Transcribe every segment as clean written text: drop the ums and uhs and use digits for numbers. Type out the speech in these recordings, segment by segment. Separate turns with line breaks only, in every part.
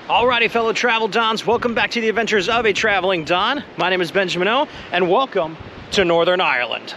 Alrighty, fellow travel Dons, welcome back to the adventures of a traveling Don. My name is Benjamin O, and welcome to Northern Ireland.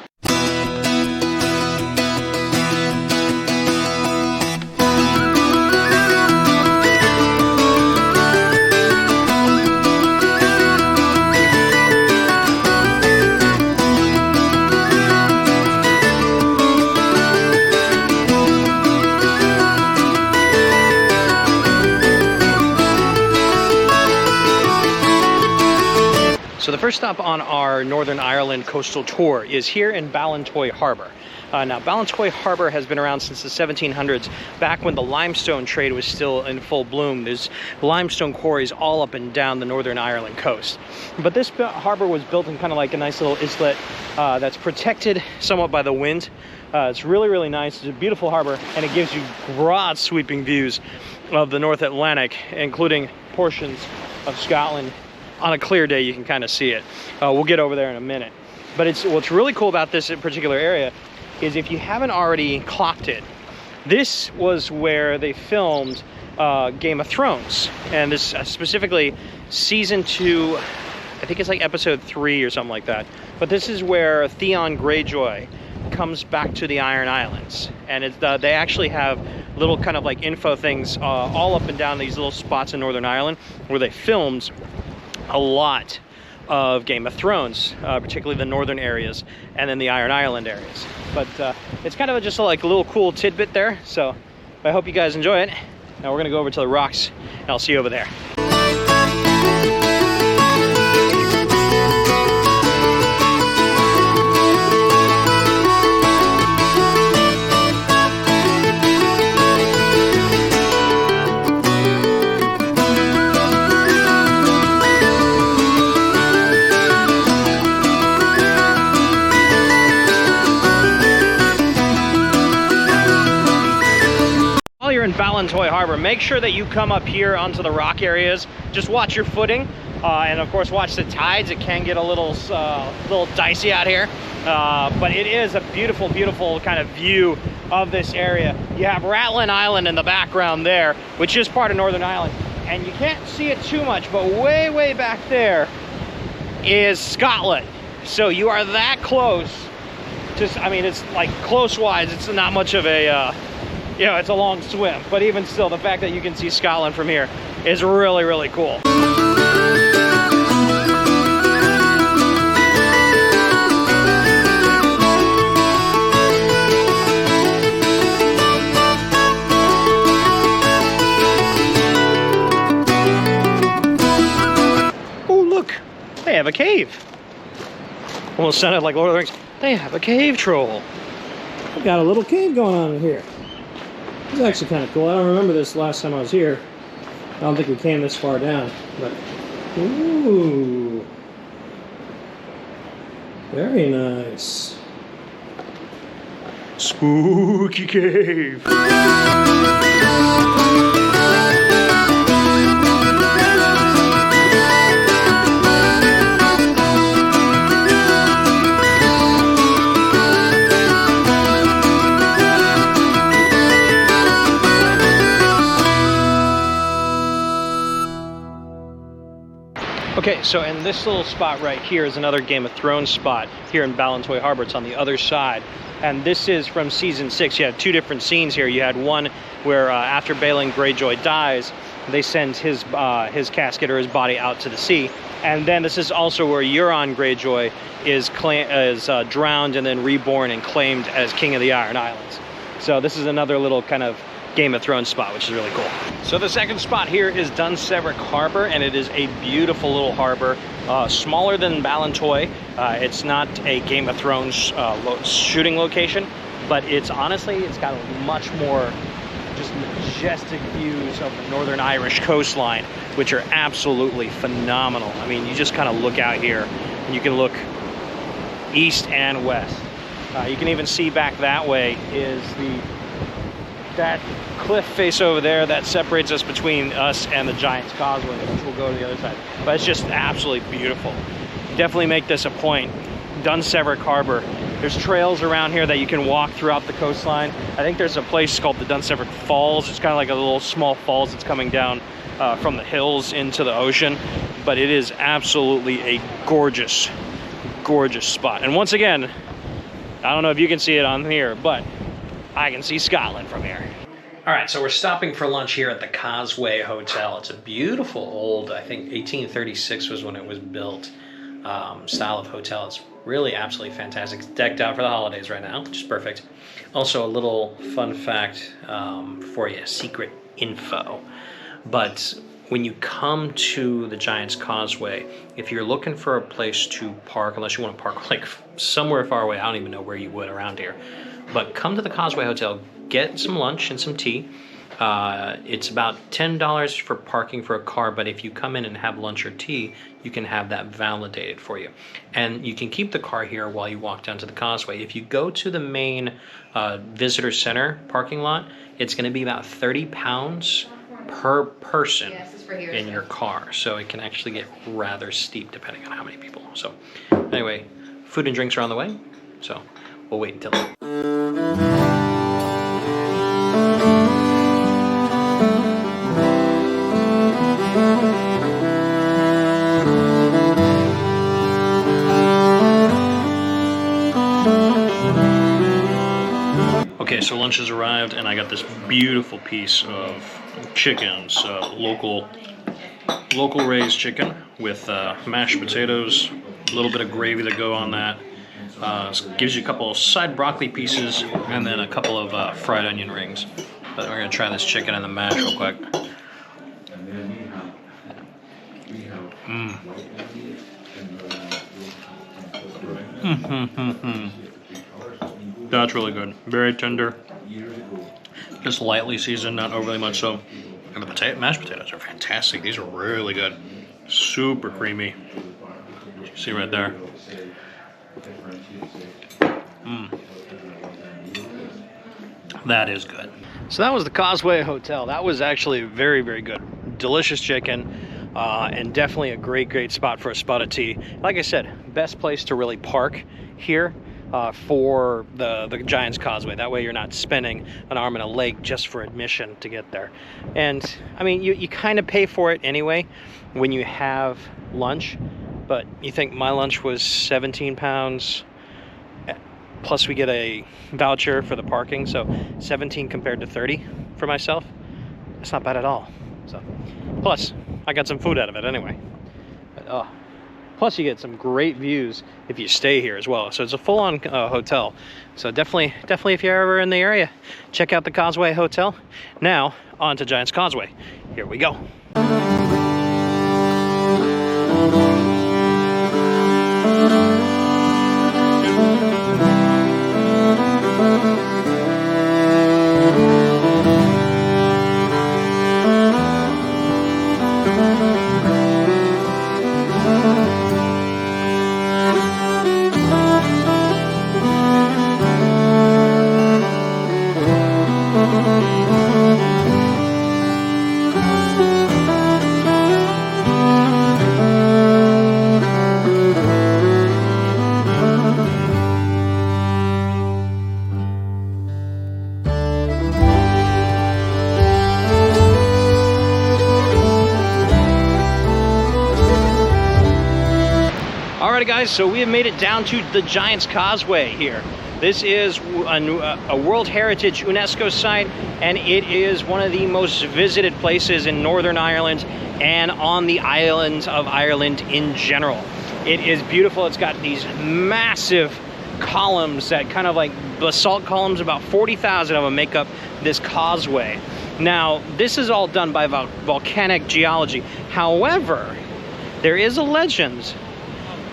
So the first stop on our Northern Ireland coastal tour is here in Ballintoy Harbour. Now, Ballintoy Harbour has been around since the 1700s, back when the limestone trade was still in full bloom. There's limestone quarries all up and down the Northern Ireland coast. But this harbour was built in kind of like a nice little islet that's protected somewhat by the wind. It's really, really nice. It's a beautiful harbour, and it gives you broad sweeping views of the North Atlantic, including portions of Scotland. On a clear day, you can kind of see it. We'll get over there in a minute. But what's really cool about this particular area is, if you haven't already clocked it, this was where they filmed Game of Thrones. And this specifically season 2, I think it's like episode 3 or something like that. But this is where Theon Greyjoy comes back to the Iron Islands. And they actually have little kind of like info things all up and down these little spots in Northern Ireland where they filmed a lot of Game of Thrones, particularly the northern areas and then the Iron Island areas. But it's kind of just like a little cool tidbit there, so I hope you guys enjoy it. Now we're gonna go over to the rocks and I'll see you over there. In Ballintoy Harbour, make sure that you come up here onto the rock areas. Just watch your footing, and of course watch the tides. It can get a little dicey out here, but it is a beautiful, beautiful kind of view of this area. You have Rathlin Island in the background there, which is part of Northern Ireland, and you can't see it too much, but way back there is Scotland. So you are that close. I mean, it's like close-wise, it's not much of a you know, it's a long swim, but even still, the fact that you can see Scotland from here is really, really cool. Oh, look, they have a cave. Almost sounded like Lord of the Rings. They have a cave troll. We got a little cave going on in here. It's actually kind of cool. I don't remember this last time I was here. I don't think we came this far down, but ooh, very nice. Spooky cave. Okay, so in this little spot right here is another Game of Thrones spot here in Ballintoy Harbour. It's on the other side. And this is from season 6. You have two different scenes here. You had one where after Balin Greyjoy dies, they send his casket or his body out to the sea. And then this is also where Euron Greyjoy is drowned and then reborn and claimed as King of the Iron Islands. So this is another little kind of Game of Thrones spot, which is really cool. So the second spot here is Dunseverick Harbour, and it is a beautiful little harbour, smaller than Ballintoy. It's not a Game of Thrones shooting location, but it's honestly, it's got a much more just majestic views of the Northern Irish coastline, which are absolutely phenomenal. I mean, you just kind of look out here, and you can look east and west. You can even see back that way is that cliff face over there that separates us between us and the Giants Causeway, which will go to the other side. But it's just absolutely beautiful. Definitely make this a point. Dunseverick Harbour. There's trails around here that you can walk throughout the coastline. I think there's a place called the Dunseverick Falls. It's kind of like a little small falls that's coming down from the hills into the ocean, but it is absolutely a gorgeous, gorgeous spot. And once again, I don't know if you can see it on here, but I can see Scotland from here. All right, so we're stopping for lunch here at the Causeway Hotel. It's a beautiful old, I think 1836 was when it was built, style of hotel. It's really absolutely fantastic. It's decked out for the holidays right now, which is perfect. Also, a little fun fact for you, secret info. But when you come to the Giants Causeway, if you're looking for a place to park, unless you want to park like somewhere far away, I don't even know where you would around here, but come to the Causeway Hotel, get some lunch and some tea. It's about $10 for parking for a car, but if you come in and have lunch or tea, you can have that validated for you. And you can keep the car here while you walk down to the Causeway. If you go to the main visitor center parking lot, it's going to be about £30 per person in your car. So it can actually get rather steep depending on how many people. So anyway, food and drinks are on the way. So we'll wait until then. Okay, so lunch has arrived, and I got this beautiful piece of chicken. So local raised chicken with mashed potatoes, a little bit of gravy to go on that. Gives you a couple of side broccoli pieces, and then a couple of fried onion rings. But we're gonna try this chicken and the mash real quick. That's really good. Very tender. Just lightly seasoned, not overly much so. And the mashed potatoes are fantastic. These are really good. Super creamy. You see right there. That is good. So that was the Causeway Hotel. That was actually very, very good. Delicious chicken, and definitely a great, great spot for a spot of tea. Like I said, best place to really park here for the Giants Causeway. That way you're not spending an arm and a leg just for admission to get there. And I mean, you kind of pay for it anyway when you have lunch, but you think my lunch was 17 pounds, plus we get a voucher for the parking, so 17 compared to 30 for myself. It's not bad at all. So plus I got some food out of it anyway. But, plus you get some great views if you stay here as well. So it's a full-on hotel. So definitely if you're ever in the area, check out the Causeway Hotel. Now on to Giants Causeway. Here we go. Alrighty guys, so we have made it down to the Giants Causeway here. This is a World Heritage UNESCO site, and it is one of the most visited places in Northern Ireland and on the islands of Ireland in general. It is beautiful. It's got these massive columns that kind of like basalt columns, about 40,000 of them make up this causeway. Now, this is all done by volcanic geology. However, there is a legend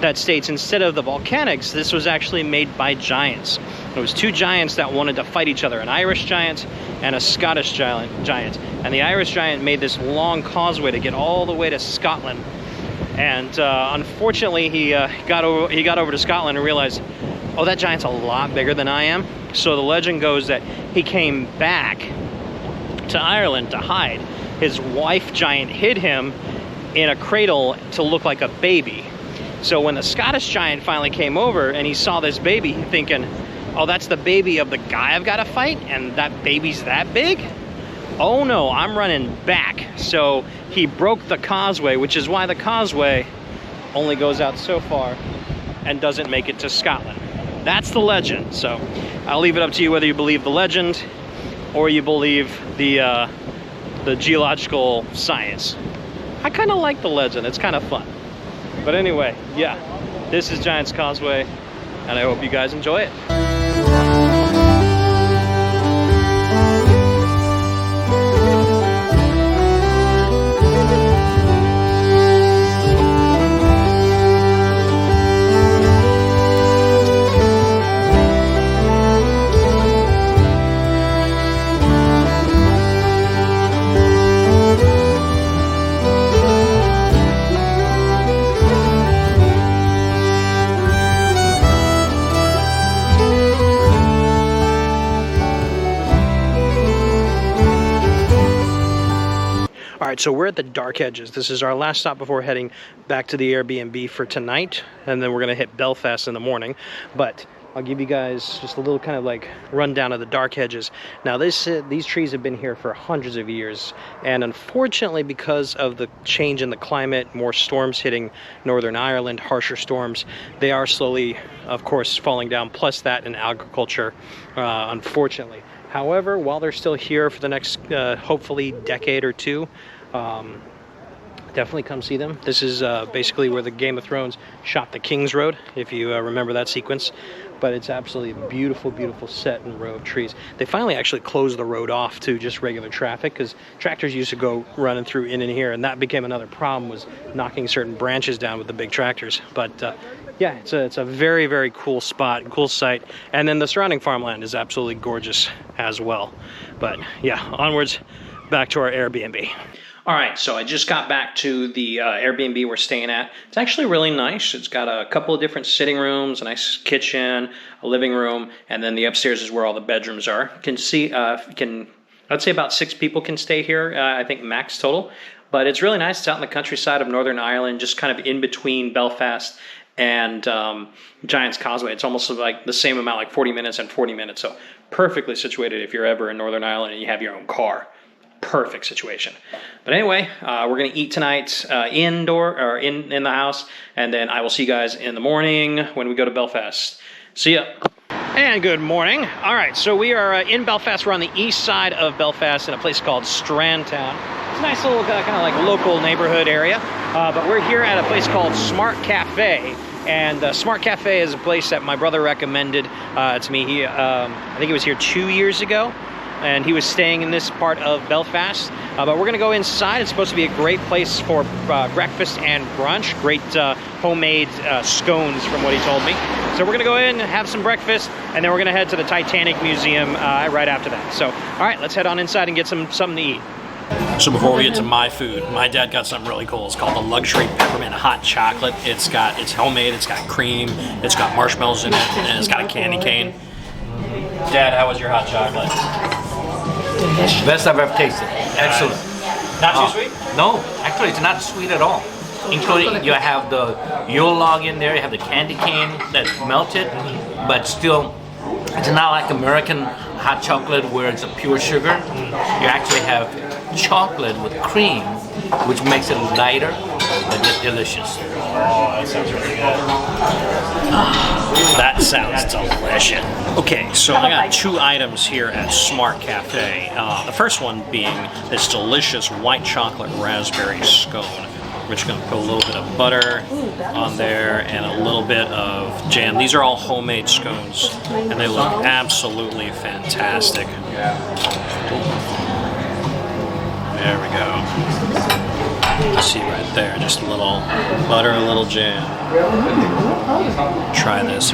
that states instead of the volcanics, this was actually made by giants. It was two giants that wanted to fight each other, an Irish giant and a Scottish giant. And the Irish giant made this long causeway to get all the way to Scotland. And unfortunately, he got over to Scotland and realized, oh, that giant's a lot bigger than I am. So the legend goes that he came back to Ireland to hide. His wife giant hid him in a cradle to look like a baby. So when the Scottish giant finally came over and he saw this baby, thinking, oh, that's the baby of the guy I've got to fight, and that baby's that big? oh no, I'm running back. So he broke the causeway, which is why the causeway only goes out so far and doesn't make it to Scotland. That's the legend. So I'll leave it up to you whether you believe the legend or you believe the geological science. I kind of like the legend. It's kind of fun. But anyway, yeah, this is Giants Causeway, and I hope you guys enjoy it. So we're at the Dark Hedges. This is our last stop before heading back to the Airbnb for tonight, and then we're gonna hit Belfast in the morning. But I'll give you guys just a little kind of like rundown of the Dark Hedges. Now these trees have been here for hundreds of years, and unfortunately because of the change in the climate, more storms hitting Northern Ireland, harsher storms, they are slowly, of course, falling down, plus that in agriculture, unfortunately. However, while they're still here for the next, hopefully, decade or two, definitely come see them. This is basically where the Game of Thrones shot the King's Road, if you remember that sequence. But it's absolutely a beautiful, beautiful set and row of trees. They finally actually closed the road off to just regular traffic because tractors used to go running through in and here, and that became another problem, was knocking certain branches down with the big tractors. But yeah, it's a very, very cool spot, cool site. And then the surrounding farmland is absolutely gorgeous as well. But yeah, onwards back to our Airbnb. All right, so I just got back to the Airbnb we're staying at. It's actually really nice. It's got a couple of different sitting rooms, a nice kitchen, a living room, and then the upstairs is where all the bedrooms are. You can see, I'd say about 6 people can stay here, I think max total. But it's really nice. It's out in the countryside of Northern Ireland, just kind of in between Belfast and Giants Causeway. It's almost like the same amount, like 40 minutes and 40 minutes. So perfectly situated if you're ever in Northern Ireland and you have your own car. Perfect situation. But anyway, we're going to eat tonight indoor or in the house, and then I will see you guys in the morning when we go to Belfast. See ya. And good morning. All right, so we are in Belfast. We're on the east side of Belfast in a place called Strandtown. It's a nice little kind of like local neighborhood area, but we're here at a place called Smart Cafe. And Smart Cafe is a place that my brother recommended to me. I think he was here 2 years ago, and he was staying in this part of Belfast. But we're gonna go inside. It's supposed to be a great place for breakfast and brunch. Great homemade scones from what he told me. So we're gonna go in, have some breakfast, and then we're gonna head to the Titanic Museum right after that. So, all right, let's head on inside and get something to eat. So before we get to my food, my dad got something really cool. It's called the Luxury Peppermint Hot Chocolate. It's homemade, it's got cream, it's got marshmallows in it, and it's got a candy cane. Dad, how was your hot chocolate?
Best I've ever tasted. Excellent.
Not too sweet?
No, actually it's not sweet at all. Including you have the Yule log in there, you have the candy cane that's melted, but still it's not like American hot chocolate where it's a pure sugar. You actually have chocolate with cream, which makes it lighter, but just delicious.
Oh, that sounds really good. That sounds delicious. Okay, so I got 2 items here at Smart Cafe. The first one being this delicious white chocolate raspberry scone. We're just going to put a little bit of butter on there and a little bit of jam. These are all homemade scones, and they look absolutely fantastic. There we go. You see right there, just a little butter, a little jam. Try this.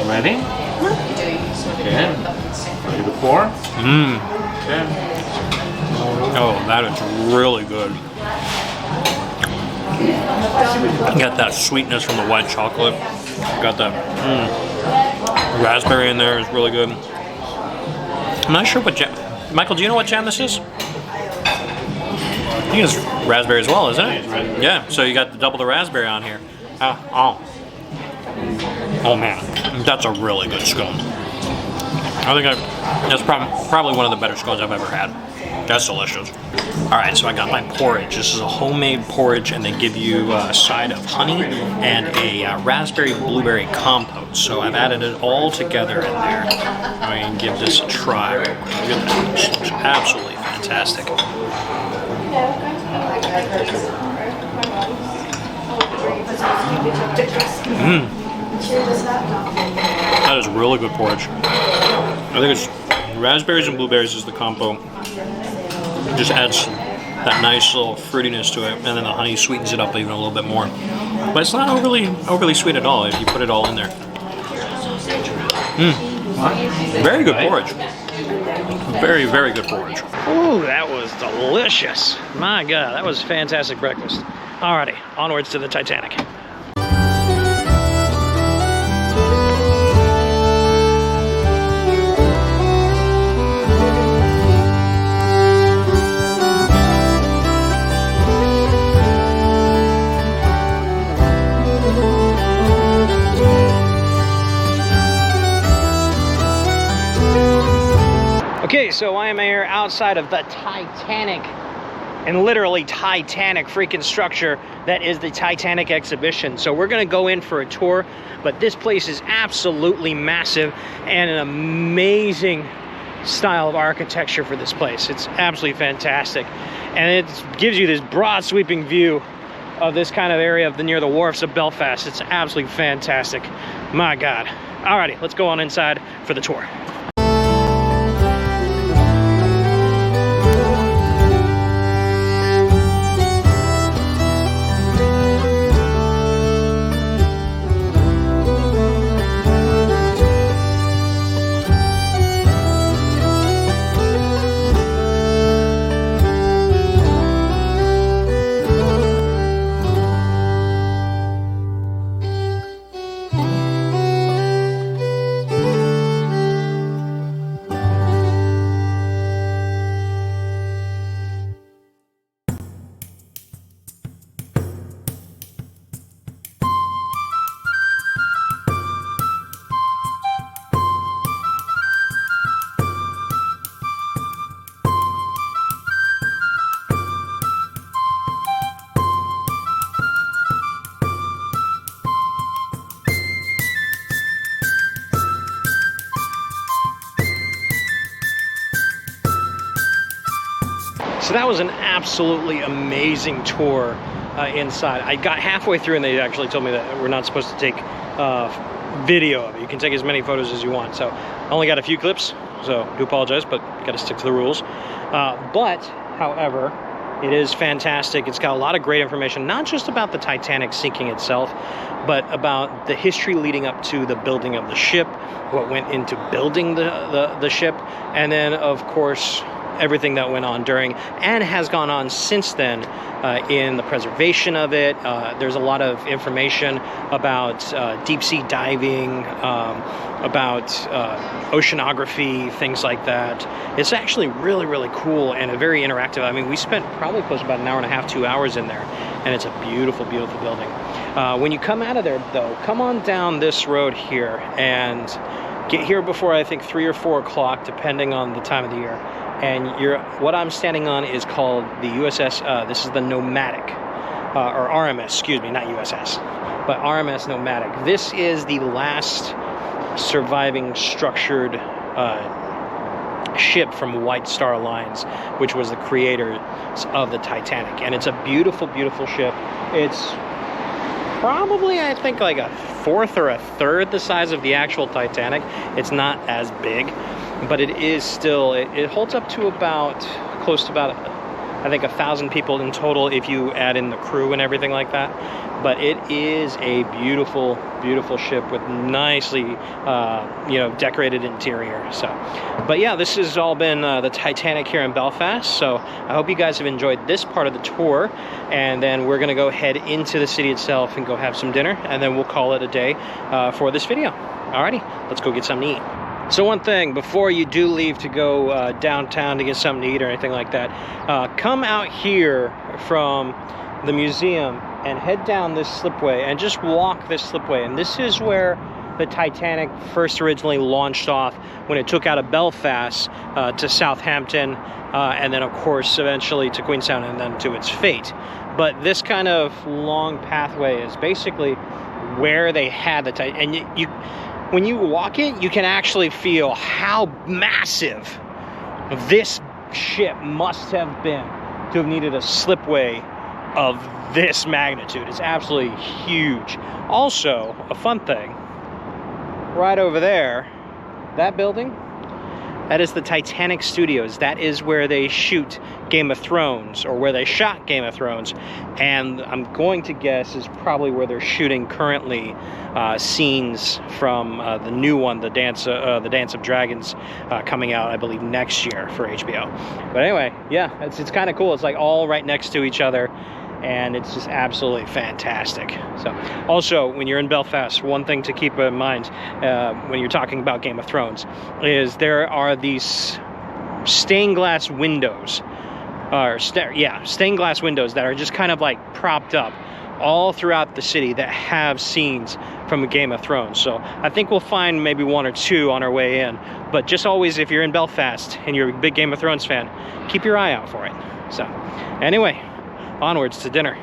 Ready? Okay. Ready to pour? Okay.
Oh, that is really good. Got that sweetness from the white chocolate. Got that raspberry in there is really good. I'm not sure what jam. Michael, do you know what jam this is? I think it's raspberry as well, isn't it? Yeah, so you got double the raspberry on here. Oh man, that's a really good scone.
I think that's probably one of the better scones I've ever had. That's delicious. All right, so I got my porridge. This is a homemade porridge, and they give you a side of honey and a raspberry blueberry compote. So I've added it all together in there. I'm going to give this a try. Look at that. This looks absolutely fantastic. That is really good porridge. I think it's raspberries and blueberries is the combo. It just adds that nice little fruitiness to it, and then the honey sweetens it up even a little bit more. But it's not overly sweet at all if you put it all in there. Very good porridge. Very, very good porridge.
Ooh, that was delicious. My God, that was fantastic breakfast. Alrighty, onwards to the Titanic. Okay, so I am here outside of the Titanic, and literally Titanic freaking structure that is the Titanic exhibition. So we're gonna go in for a tour, but this place is absolutely massive and an amazing style of architecture for this place. It's absolutely fantastic. And it gives you this broad sweeping view of this kind of area of near the wharfs of Belfast. It's absolutely fantastic. My God. Alrighty, let's go on inside for the tour. So that was an absolutely amazing tour inside. I got halfway through and they actually told me that we're not supposed to take video of it. You can take as many photos as you want. So I only got a few clips, so I do apologize, but got to stick to the rules. But, however, it is fantastic. It's got a lot of great information, not just about the Titanic sinking itself, but about the history leading up to the building of the ship, what went into building the ship, and then, of course, everything that went on during and has gone on since then in the preservation of it. There's a lot of information about deep sea diving, about oceanography, things like that. It's actually really, really cool and a very interactive. I mean, we spent probably close to about an hour and a half, 2 hours in there, and it's a beautiful, beautiful building. When you come out of there, though, come on down this road here and get here before, I think, 3 or 4 o'clock, depending on the time of the year. And what I'm standing on is called the USS, this is the Nomadic, or RMS, excuse me, not USS, but RMS Nomadic. This is the last surviving structured ship from White Star Lines, which was the creators of the Titanic. And it's a beautiful, beautiful ship. It's probably, I think, like a fourth or a third the size of the actual Titanic. It's not as big, but it is still, it holds up to about, close to about, I think, 1,000 people in total if you add in the crew and everything like that. But it is a beautiful, beautiful ship with nicely, decorated interior. So, but yeah, this has all been the Titanic here in Belfast. So I hope you guys have enjoyed this part of the tour. And then we're gonna go head into the city itself and go have some dinner. And then we'll call it a day for this video. Alrighty, let's go get something to eat. So one thing, before you do leave to go downtown to get something to eat or anything like that, come out here from the museum and head down this slipway and just walk this slipway. And this is where the Titanic first originally launched off when it took out of Belfast to Southampton, and then of course eventually to Queenstown and then to its fate. But this kind of long pathway is basically where they had the Titanic, and you when you walk it, you can actually feel how massive this ship must have been to have needed a slipway of this magnitude. It's absolutely huge. Also, a fun thing, right over there, that building, that is the Titanic Studios. That is where they shoot Game of Thrones, or where they shot Game of Thrones. And I'm going to guess is probably where they're shooting currently scenes from the new one, the Dance of Dragons, coming out, I believe, next year for HBO. But anyway, yeah, it's kind of cool. It's like all right next to each other, and it's just absolutely fantastic. So, also, when you're in Belfast, one thing to keep in mind when you're talking about Game of Thrones is there are these stained glass windows, stained glass windows that are just kind of like propped up all throughout the city that have scenes from Game of Thrones. So I think we'll find maybe one or two on our way in, but just always, if you're in Belfast and you're a big Game of Thrones fan, keep your eye out for it. So anyway, onwards to dinner.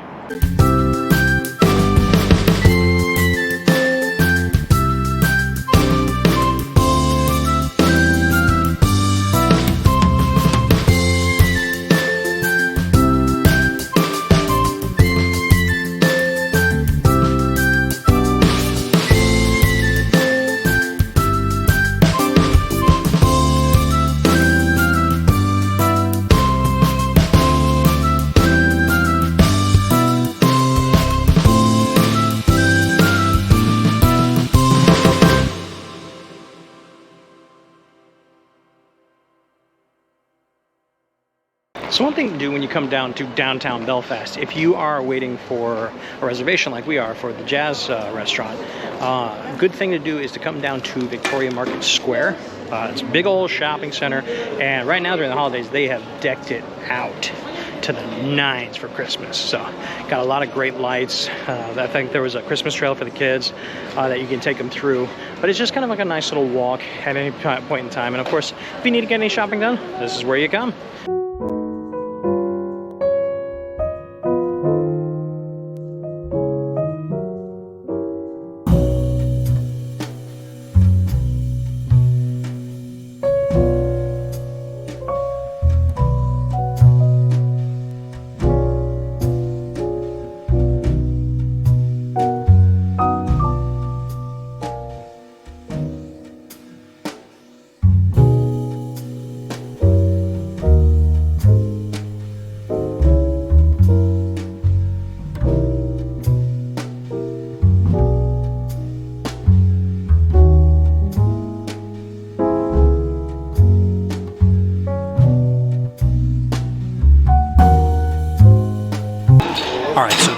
So one thing to do when you come down to downtown Belfast, if you are waiting for a reservation like we are for the Jazz restaurant, a good thing to do is to come down to Victoria Market Square. It's a big old shopping center, and right now during the holidays they have decked it out to the nines for Christmas. So got a lot of great lights. I think there was a Christmas trail for the kids that you can take them through, but it's just kind of like a nice little walk at any point in time. And of course, if you need to get any shopping done, this is where you come.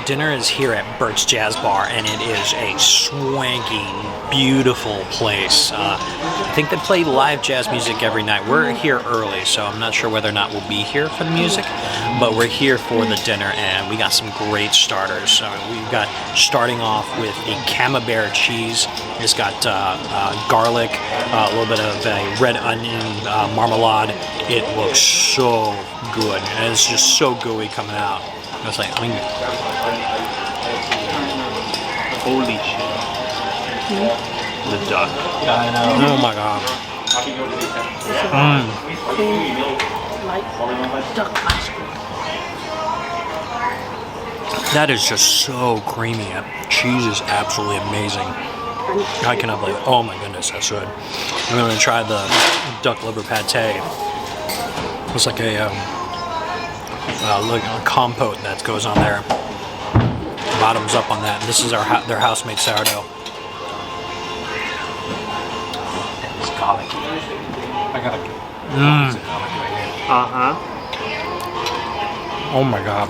Dinner is here at Bert's Jazz Bar, and it is a swanky, beautiful place. I think they play live jazz music every night. We're here early, so I'm not sure whether or not we'll be here for the music, but we're here for the dinner, and we got some great starters. We've got, starting off with a camembert cheese. It's got garlic, a little bit of a red onion marmalade. It looks so good, and it's just so gooey coming out. It's like, I mean,
holy shit. The duck.
I know. Oh my god. That is just so creamy. Cheese is absolutely amazing. I cannot believe it. Oh my goodness, that's good. I'm going to try the duck liver pate. It's like a compote that goes on there. Bottoms up on that. This is their house-made sourdough.
It's garlicky. I gotta get garlic right here.
Oh my god.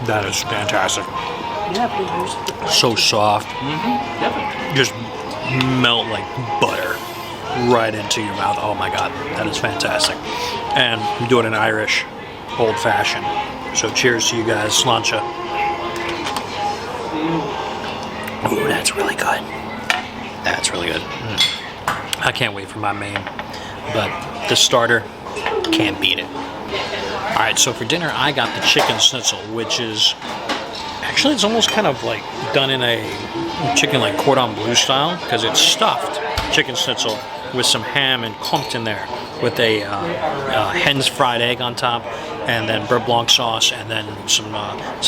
That is fantastic.
Yeah, please.
So soft. Just melt like butter right into your mouth. Oh my god, that is fantastic. And we do it in Irish, old fashioned. So cheers to you guys, sláinte. Ooh, that's really good. That's really good. I can't wait for my main, but the starter, can't beat it. All right, so for dinner, I got the chicken schnitzel, which is, actually it's almost kind of like done in a chicken like cordon bleu style, because it's stuffed chicken schnitzel with some ham and clumped in there with a hen's fried egg on top, and then beurre blanc sauce, and then some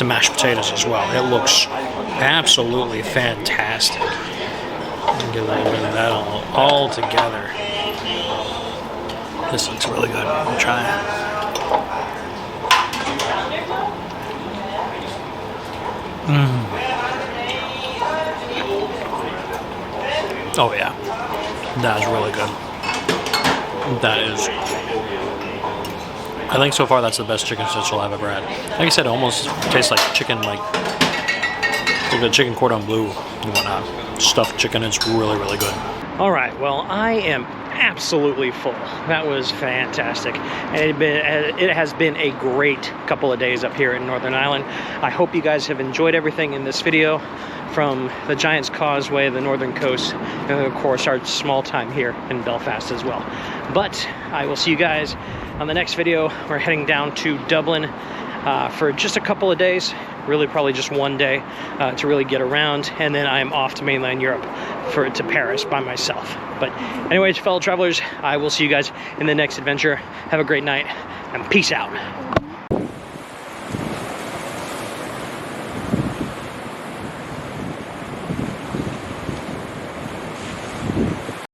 mashed potatoes as well. It looks absolutely fantastic. Get a little bit of that all together. This looks really good. I'll try it. Oh yeah, that is really good. That is, I think so far that's the best chicken schnitzel I've ever had. Like I said, it almost tastes like chicken, like the chicken cordon bleu and whatnot. Stuffed chicken, it's really, really good. All right, well, I am absolutely full. That was fantastic. And it has been a great couple of days up here in Northern Ireland. I hope you guys have enjoyed everything in this video, from the Giants Causeway, the northern coast, and of course our small time here in Belfast as well. But I will see you guys on the next video. We're heading down to Dublin for just a couple of days, really probably just one day to really get around, and then I'm off to mainland Europe to Paris by myself. But anyways, fellow travelers, I will see you guys in the next adventure. Have a great night, and peace out.